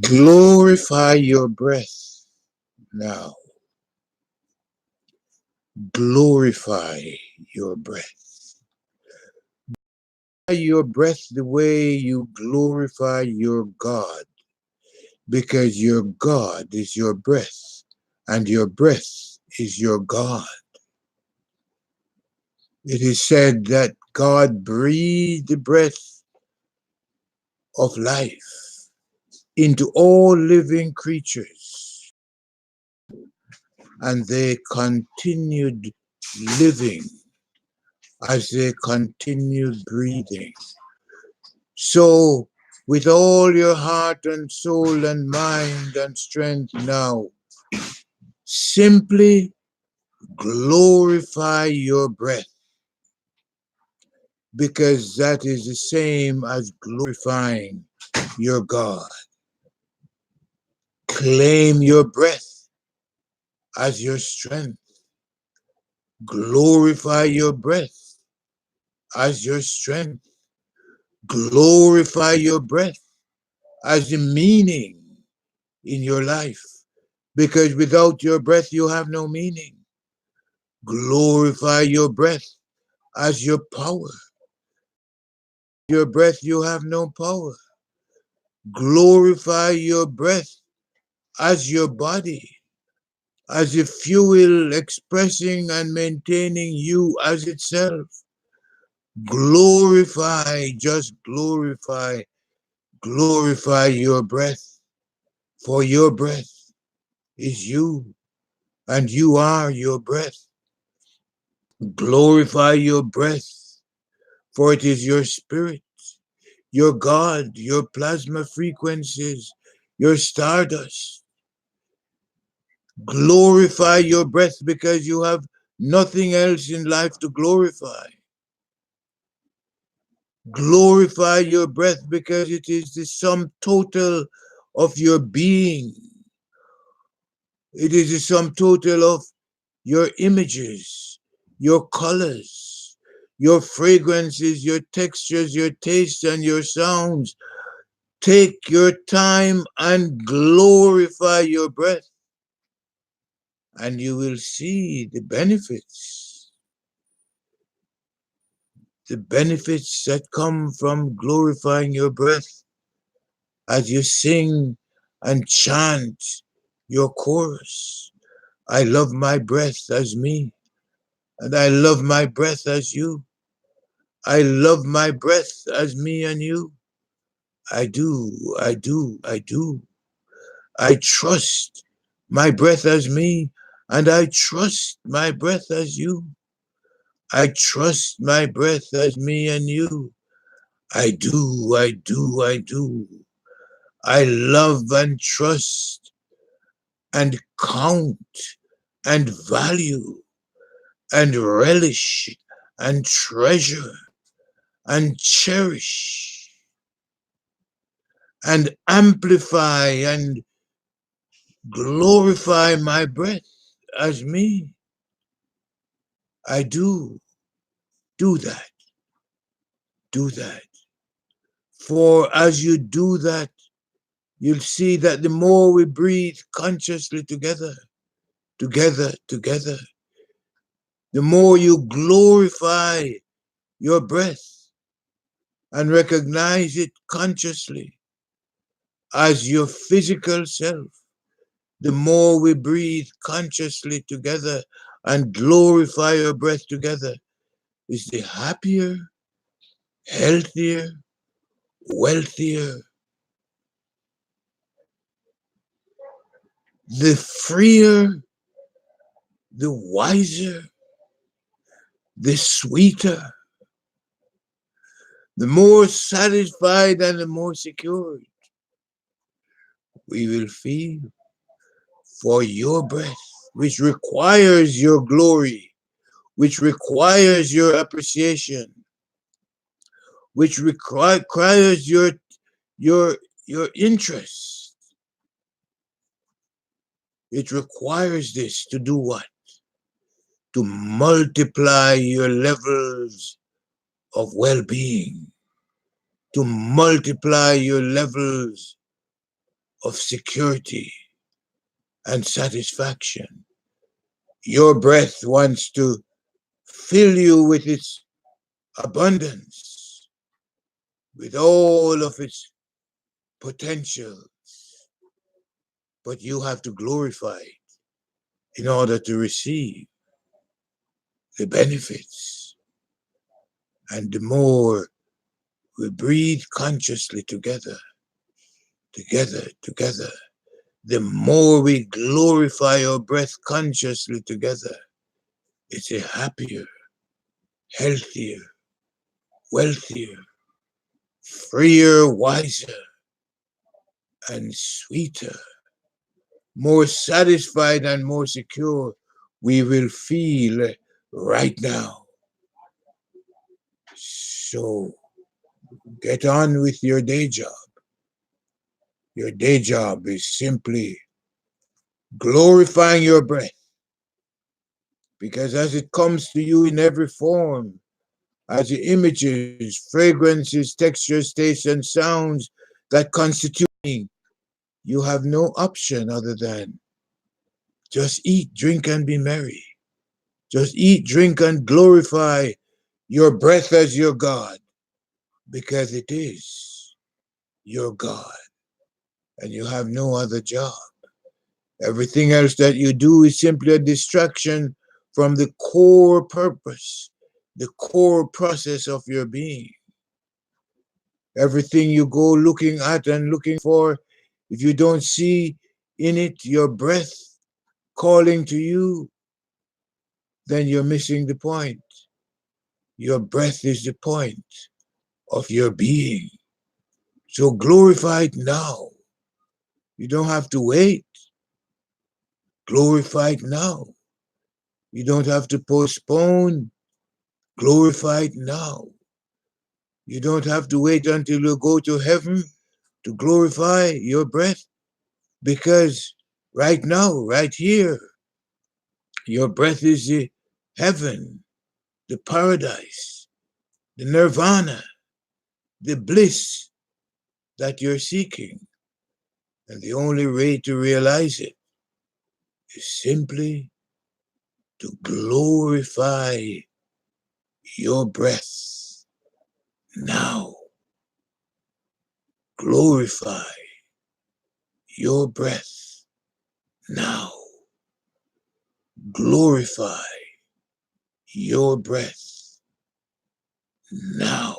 Glorify your breath now. Glorify your breath. Your breath the way you glorify your God, because your God is your breath, and your breath is your God. It is said that God breathed the breath of life into all living creatures, and they continued living as they continued breathing. So, with all your heart and soul and mind and strength now, simply glorify your breath, because that is the same as glorifying your God. Claim your breath as your strength. Glorify your breath as your strength. Glorify your breath as the meaning in your life, because without your breath you have no meaning. Glorify your breath as your power. Your breath you have no power. Glorify your breath as your body, as a fuel expressing and maintaining you as itself. Glorify, just glorify your breath, for your breath is you, and you are your breath. Glorify your breath, for it is your spirit, your God, your plasma frequencies, your stardust. Glorify your breath, because you have nothing else in life to glorify. Glorify your breath, because it is the sum total of your being. It is the sum total of your images, your colors, your fragrances, your textures, your tastes, and your sounds. Take your time and glorify your breath, and you will see the benefits that come from glorifying your breath as you sing and chant your chorus. I love my breath as me, and I love my breath as you. I love my breath as me and you. I do, I do, I do. I trust my breath as me, and I trust my breath as you. I trust my breath as me and you. I do, I do, I do. I love and trust and count and value and relish and treasure and cherish and amplify and glorify my breath as me. I do that. Do that. For as you do that, you'll see that the more we breathe consciously together, the more you glorify your breath and recognize it consciously as your physical self, the more we breathe consciously together and glorify your breath together, is the happier, healthier, wealthier, the freer, the wiser, the sweeter, the more satisfied, and the more secure we will feel for your breath, which requires your glory, which requires your appreciation, which requires your interest. It requires this to do what? To multiply your levels of well-being, to multiply your levels of security and satisfaction. Your breath wants to fill you with its abundance, with all of its potential, but you have to glorify it in order to receive the benefits. And the more we breathe consciously together, the more we glorify our breath consciously together, it's a happier, healthier, wealthier, freer, wiser, and sweeter, more satisfied and more secure we will feel right now. So get on with your day job. Your day job is simply glorifying your breath, because as it comes to you in every form, as the images, fragrances, textures, tastes, and sounds that constitute being, you have no option other than just eat, drink, and be merry. Just eat, drink, and glorify your breath as your God, because it is your God, and you have no other job. Everything else that you do is simply a distraction from the core purpose, the core process of your being. Everything you go looking at and looking for, if you don't see in it your breath calling to you, then you're missing the point. Your breath is the point of your being. So glorify it now. You don't have to wait. Glorify it now. You don't have to postpone. Glorify it now. You don't have to wait until you go to heaven to glorify your breath, because right now, right here, your breath is the heaven, the paradise, the nirvana, the bliss that you're seeking. And the only way to realize it is simply to glorify your breath now. Glorify your breath now. Glorify your breath now.